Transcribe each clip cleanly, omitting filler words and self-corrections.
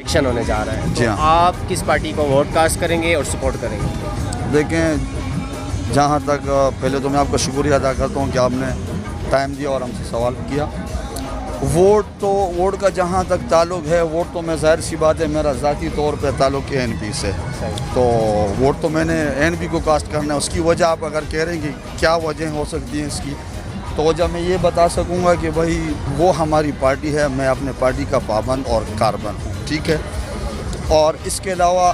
Election होने जा रहा है, जी तो हाँ। आप किस पार्टी को वोट कास्ट करेंगे और सपोर्ट करेंगे? देखें, जहाँ तक पहले तो मैं आपका शुक्रिया अदा करता हूँ कि आपने टाइम दिया और हमसे सवाल किया। वोट का जहाँ तक ताल्लुक़ है, वोट तो मैं ज़ाहिर सी बात है मेरा ज़ाती तौर पे ताल्लुक़ है एनपी से, तो वोट तो मैंने एनपी को कास्ट करना है। उसकी वजह आप अगर कह रहे हैं कि क्या वजह हो सकती है इसकी, तो वजह मैं ये बता सकूँगा कि भाई वो हमारी पार्टी है, मैं अपने पार्टी का पाबंद और कारबन हूँ, ठीक है। और इसके अलावा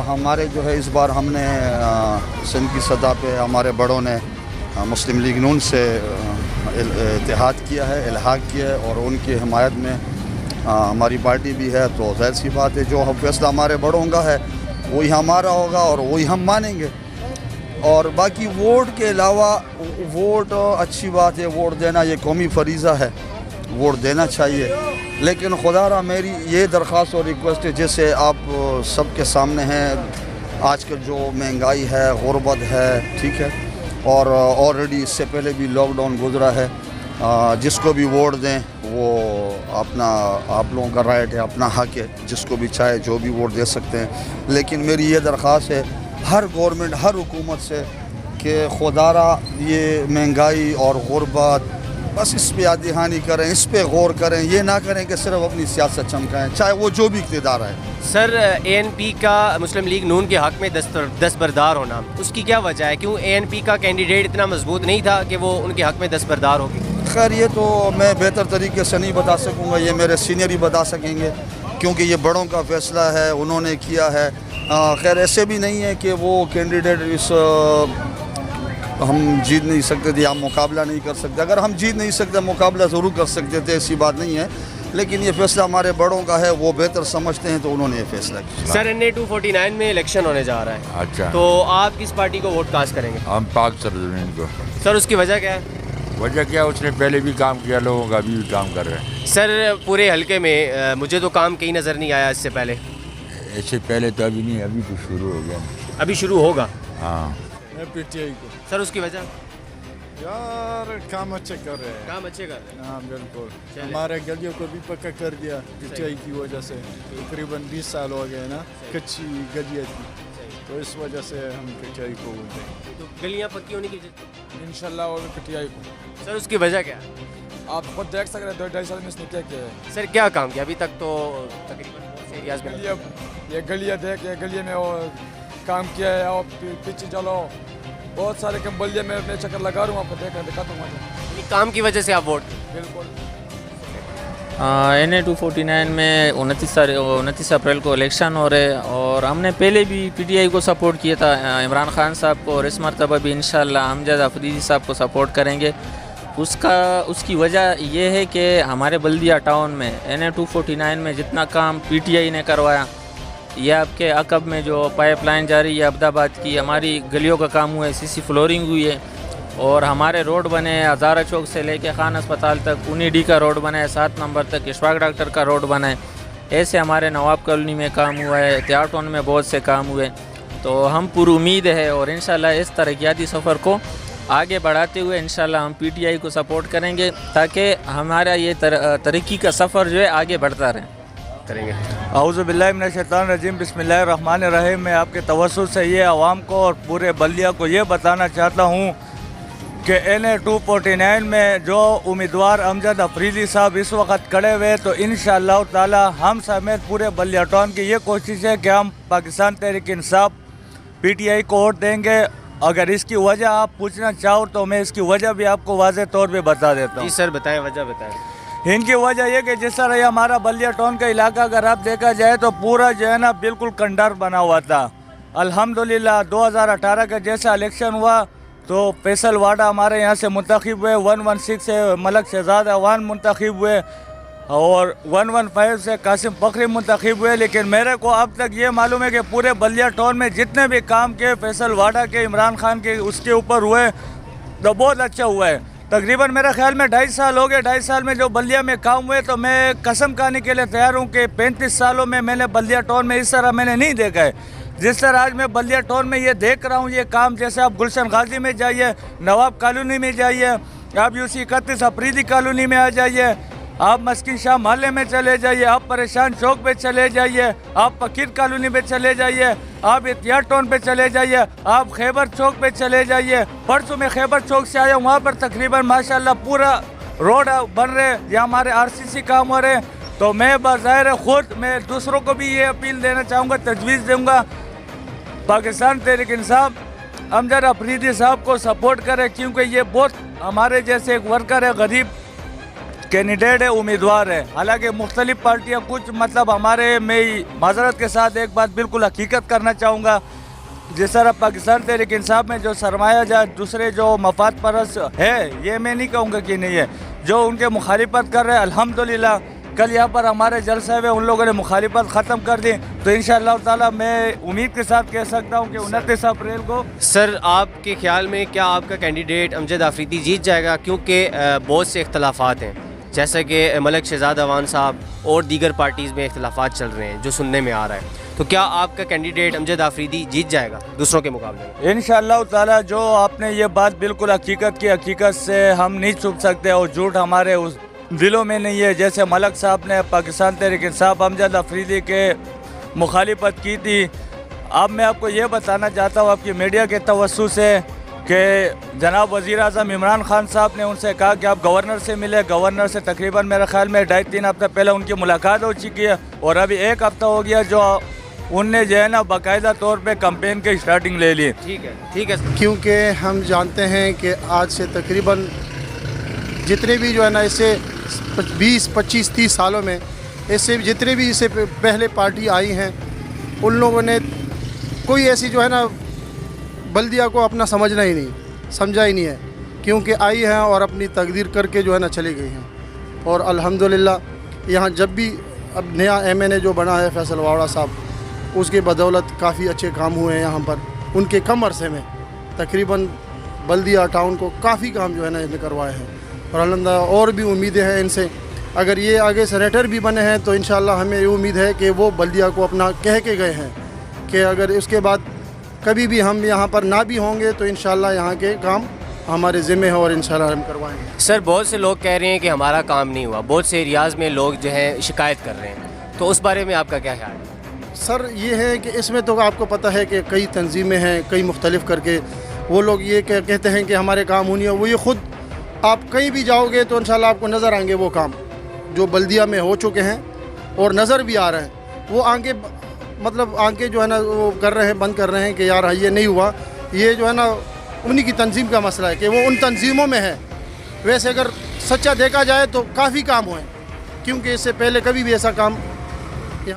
हमारे जो है इस बार हमने सिंध की सतह पे हमारे बड़ों ने मुस्लिम लीग नून से इत्तेहाद किया है, इल्हाक किया है, और उनकी हिमायत में हमारी पार्टी भी है। तो ज़ाहिर सी बात है जो फैसला हमारे बड़ों का है वही हमारा होगा और वही हम मानेंगे। और बाकी वोट के अलावा, वोट अच्छी बात है, वोट देना ये कौमी फरीज़ा है, वोट देना चाहिए। लेकिन खुदारा मेरी ये दरख्वास्त और रिक्वेस्ट है, जैसे आप सबके सामने हैं आजकल जो महंगाई है, गुर्बत है, ठीक है, और ऑलरेडी इससे पहले भी लॉकडाउन गुजरा है। जिसको भी वोट दें वो अपना, आप लोगों का राइट है, अपना हक है, जिसको भी चाहे जो भी वोट दे सकते हैं। लेकिन मेरी ये दरख्वास्त है हर गवर्नमेंट, हर हुकूमत से कि खुदारा ये महंगाई और गुर्बत, बस इस पे याद दहानी करें, इस पे गौर करें, ये ना करें कि सिर्फ अपनी सियासत चमकाएं, चाहे वो जो भी इक़्तिदार है। सर, एएनपी का मुस्लिम लीग नून के हक़ में दस्तबरदार होना, उसकी क्या वजह है? क्यों एएनपी का कैंडिडेट इतना मजबूत नहीं था कि वो उनके हक़ में दस्तबरदार होगी? खैर ये तो मैं बेहतर तरीके से नहीं बता सकूँगा, ये मेरे सीनियर ही बता सकेंगे, क्योंकि ये बड़ों का फ़ैसला है, उन्होंने किया है। खैर ऐसे भी नहीं है कि वो कैंडिडेट इस हम जीत नहीं सकते थे या मुकाबला नहीं कर सकते। अगर हम जीत नहीं सकते, मुकाबला ज़रूर कर सकते थे, ऐसी बात नहीं है। लेकिन ये फैसला हमारे बड़ों का है, वो बेहतर समझते हैं, तो उन्होंने ये फैसला किया। सर, NA 249 में इलेक्शन होने जा रहा है, अच्छा, तो आप किस पार्टी को वोट कास्ट करेंगे? हम पाक सरजमीन को। सर, उसकी वजह क्या है? वजह क्या, उसने पहले भी काम किया, लोगों का अभी भी काम कर रहे हैं। सर, पूरे हलके में मुझे तो काम कहीं नज़र नहीं आया इससे पहले। इससे पहले तो अभी नहीं, अभी तो शुरू हो गया। अभी शुरू होगा? हाँ। PTI को। सर, उसकी वजह? यार काम अच्छे कर रहे हैं। काम अच्छे कर रहे हैं। हाँ बिल्कुल, हमारे गलियों को भी पक्का कर दिया PTI की वजह से। तकरीबन 20 साल हो गए ना कच्ची गलियाँ थी, तो इस वजह से हम PTI को बोलते हैं। तो गलियाँ पक्की होने की इंशाल्लाह और PTI को। सर, उसकी वजह क्या है? आप खुद देख सकते हैं 2-2.5 साल में इसने क्या किया है। सर, क्या काम किया अभी तक? तो तकरीबन बहुत से एरियाज में ये गलियाँ देख, ये गलिया में वो काम किया है, और पीछे चलो बहुत सारे कम बलिया में अपने चक्कर लगा रहा हूँ, आपको दिखाता हूँ। काम की वजह से आप वोट? बिल्कुल। NA 249 में 29 अप्रैल को इलेक्शन हो रहे, और हमने पहले भी PTI को सपोर्ट किया था, इमरान खान साहब को, और इस मरतबा भी इंशाल्लाह अमजद अफरीदी साहब को सपोर्ट करेंगे। उसकी वजह ये है कि हमारे बल्दिया टाउन में NA 249 में जितना काम PTI ने करवाया, यह आपके अकब में जो पाइपलाइन जारी है अब्दाबाद की, हमारी गलियों का काम हुआ है, CC फ्लोरिंग हुई है, और हमारे रोड बने हैं हज़ारा चौक से लेके खान अस्पताल तक, 19D का रोड बना है, 7 नंबर तक इशफाक डॉक्टर का रोड बना है। ऐसे हमारे नवाब कॉलोनी में काम हुआ है, एहतियात टाउन में बहुत से काम हुए। तो हम पूरी उम्मीद है, और इंशाल्लाह इस तरक्याती सफ़र को आगे बढ़ाते हुए इंशाल्लाह हम PTI को सपोर्ट करेंगे, ताकि हमारा ये तरक्की का सफ़र जो है आगे बढ़ता रहे करेंगे। औज़ु बिल्लाहि मिनश शैतानिर रजीम, बिस्मिल्लाहिर रहमानिर रहीम। मैं आपके तवस्सुल से ये आवाम को और पूरे बल्दिया को ये बताना चाहता हूँ कि NA 249 में जो उम्मीदवार अमजद अफरीदी साहब इस वक्त खड़े हुए, तो इंशाअल्लाह ताला हम समेत पूरे बल्दिया टाउन की ये कोशिश है कि हम पाकिस्तान तहरीक इंसाफ PTI को वोट देंगे। अगर इसकी वजह आप पूछना चाहो तो मैं इसकी वजह भी आपको वाज़ेह तौर पे बता देता हूँ। जी सर, बताएं, वजह बताएं। इनकी वजह यह कि जिस तरह हमारा बल्दिया टाउन का इलाका अगर आप देखा जाए तो पूरा जो है ना बिल्कुल कंडार बना हुआ था। अल्हम्दुलिल्लाह 2018 का जैसा इलेक्शन हुआ तो फैसल वाडा हमारे यहाँ से मुंतखब हुए, 116 से मलक शहजाद अवान मुंतखब हुए, और 115 से कासिम फखरी मुंतखब हुए। लेकिन मेरे को अब तक ये मालूम है कि पूरे बल्दिया टाउन में जितने भी काम के फैसल वाडा के, इमरान खान के, उसके ऊपर हुए, तो बहुत अच्छा हुआ है। तकरीबन मेरा ख्याल में 2.5 साल हो गए। 2.5 साल में जो बल्दिया में काम हुए, तो मैं कसम खाने के लिए तैयार हूँ कि 35 सालों में मैंने बल्दिया टाउन में इस तरह मैंने नहीं देखा है जिस तरह आज मैं बल्दिया टाउन में ये देख रहा हूँ। ये काम जैसे आप गुलशन गाजी में जाइए, नवाब कॉलोनी में जाइए, आप UC 31 अफरीदी कॉलोनी में आ जाइए, آپ مسکین شاہ محلے میں چلے جائیے, آپ پریشان چوک پہ چلے جائیے, آپ فقیر کالونی پہ چلے جائیے, آپ احتیاط ٹاؤن پہ چلے جائیے, آپ خیبر چوک پہ چلے جائیے. پرسوں میں خیبر چوک سے آیا, وہاں پر تقریباً ماشاءاللہ پورا روڈ بن رہے, یا ہمارے RCC کام ہو رہے. تو میں بظاہر خود میں دوسروں کو بھی یہ اپیل دینا چاہوں گا, تجویز دوں گا, پاکستان تحریک انصاف امجد افریدی صاحب کو سپورٹ کرے, کیونکہ یہ بہت ہمارے جیسے ایک ورکر ہے, غریب کینڈیڈیٹ ہے, امیدوار ہے. حالانکہ مختلف پارٹیاں کچھ مطلب ہمارے, میں معذرت کے ساتھ ایک بات بالکل حقیقت کرنا چاہوں گا, جس طرح پاکستان تحریک انصاف میں جو سرمایہ جات دوسرے جو مفاد پرست ہے, یہ میں نہیں کہوں گا کہ نہیں ہے, جو ان کے مخالفت کر رہے ہیں, الحمدللہ کل یہاں پر ہمارے جلسے میں ان لوگوں نے مخالفت ختم کر دی. تو انشاءاللہ تعالی میں امید کے ساتھ کہہ سکتا ہوں کہ 29 اپریل کو. سر آپ کے خیال میں کیا آپ کا کینڈیڈیٹ امجد آفریدی جیت جائے گا؟ کیونکہ بہت سے اختلافات ہیں, جیسا کہ ملک شہزاد اعوان صاحب اور دیگر پارٹیز میں اختلافات چل رہے ہیں جو سننے میں آ رہا ہے. تو کیا آپ کا کینڈیڈیٹ امجد آفریدی جیت جائے گا دوسروں کے مقابلے میں؟ انشاءاللہ تعالی جو آپ نے یہ بات بالکل حقیقت کی, حقیقت سے ہم نہیں چھپ سکتے اور جھوٹ ہمارے اس دلوں میں نہیں ہے. جیسے ملک صاحب نے پاکستان تحریک انصاف امجد آفریدی کے مخالفت کی تھی, اب میں آپ کو یہ بتانا چاہتا ہوں آپ کی میڈیا کے توسط سے کہ جناب وزیر اعظم عمران خان صاحب نے ان سے کہا کہ آپ گورنر سے ملے. گورنر سے تقریباً میرے خیال میں 2.5-3 ہفتہ پہلے ان کی ملاقات ہو چکی ہے, اور ابھی 1 ہفتہ ہو گیا جو ان نے جو ہے نا باقاعدہ طور پہ کمپین کی سٹارٹنگ لے لی. ٹھیک ہے. کیونکہ ہم جانتے ہیں کہ آج سے تقریباً جتنے بھی جو ہے نا اس سے 20, 25, 30 سالوں میں اس سے جتنے بھی اس سے پہلے پارٹی آئی ہیں, ان لوگوں نے کوئی ایسی جو ہے نا بلدیہ کو اپنا سمجھا ہی نہیں ہے, کیونکہ آئی ہیں اور اپنی تقدیر کر کے جو ہے نا چلی گئی ہیں. اور الحمدللہ یہاں جب بھی اب نیا MNA جو بنا ہے فیصل واوڑہ صاحب, اس کے بدولت کافی اچھے کام ہوئے ہیں یہاں پر. ان کے کم عرصے میں تقریباً بلدیہ ٹاؤن کو کافی کام جو ہے نا اس نے کروائے ہیں, اور الحمدللہ اور بھی امیدیں ہیں ان سے. اگر یہ آگے سینیٹر بھی بنے ہیں تو انشاءاللہ ہمیں یہ امید ہے کہ وہ بلدیہ کو اپنا کہہ کے گئے ہیں کہ اگر اس کے بعد کبھی بھی ہم یہاں پر نہ بھی ہوں گے تو انشاءاللہ یہاں کے کام ہمارے ذمہ ہے اور انشاءاللہ ہم کروائیں گے. سر بہت سے لوگ کہہ رہے ہیں کہ ہمارا کام نہیں ہوا, بہت سے ایریاز میں لوگ جو ہیں شکایت کر رہے ہیں, تو اس بارے میں آپ کا کیا خیال ہے؟ سر یہ ہے کہ اس میں تو آپ کو پتہ ہے کہ کئی تنظیمیں ہیں, کئی مختلف کر کے وہ لوگ یہ کہتے ہیں کہ ہمارے کام ہونی ہے. وہ یہ خود آپ کہیں بھی جاؤ گے تو انشاءاللہ آپ کو نظر آئیں گے وہ کام جو بلدیہ میں ہو چکے ہیں اور نظر بھی آ رہے ہیں. وہ آنکھیں جو ہے نا وہ کر رہے ہیں, بند کر رہے ہیں کہ یار یہ نہیں ہوا. یہ جو ہے نا انہی کی تنظیم کا مسئلہ ہے کہ وہ ان تنظیموں میں ہے. ویسے اگر سچا دیکھا جائے تو کافی کام ہوئے, کیونکہ اس سے پہلے کبھی بھی ایسا کام.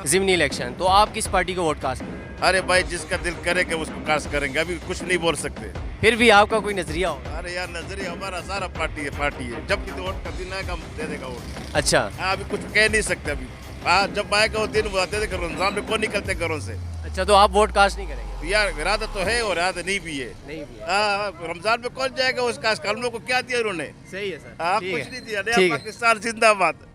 ضمنی الیکشن, تو آپ کس پارٹی کو ووٹ کاسٹ کریں؟ ارے بھائی جس کا دل کرے کہ اس کو کاسٹ کریں گے, ابھی کچھ نہیں بول سکتے. پھر بھی آپ کا کوئی نظریہ ہو؟ ارے یار نظریہ ہمارا سارا پارٹی ہے, جب بھی ووٹ کا دن آئے گا ہم دے دے گا ووٹ. اچھا, ابھی کچھ کہہ نہیں سکتے ابھی. ہاں جب آئے گا وہ دن وہ دے دے گا. رمضان میں کون نکلتے گھروں سے؟ اچھا, تو آپ ووٹ کاسٹ نہیں کریں گے؟ یار ارادہ تو ہے اور ارادہ نہیں بھی ہے. ہاں رمضان میں کون جائے گا اس کاسٹ؟ ہم لوگ کو کیا دیا انہوں نے؟ صحیح ہے سر. ہاں کچھ نہیں دیا. پاکستان زندہ باد.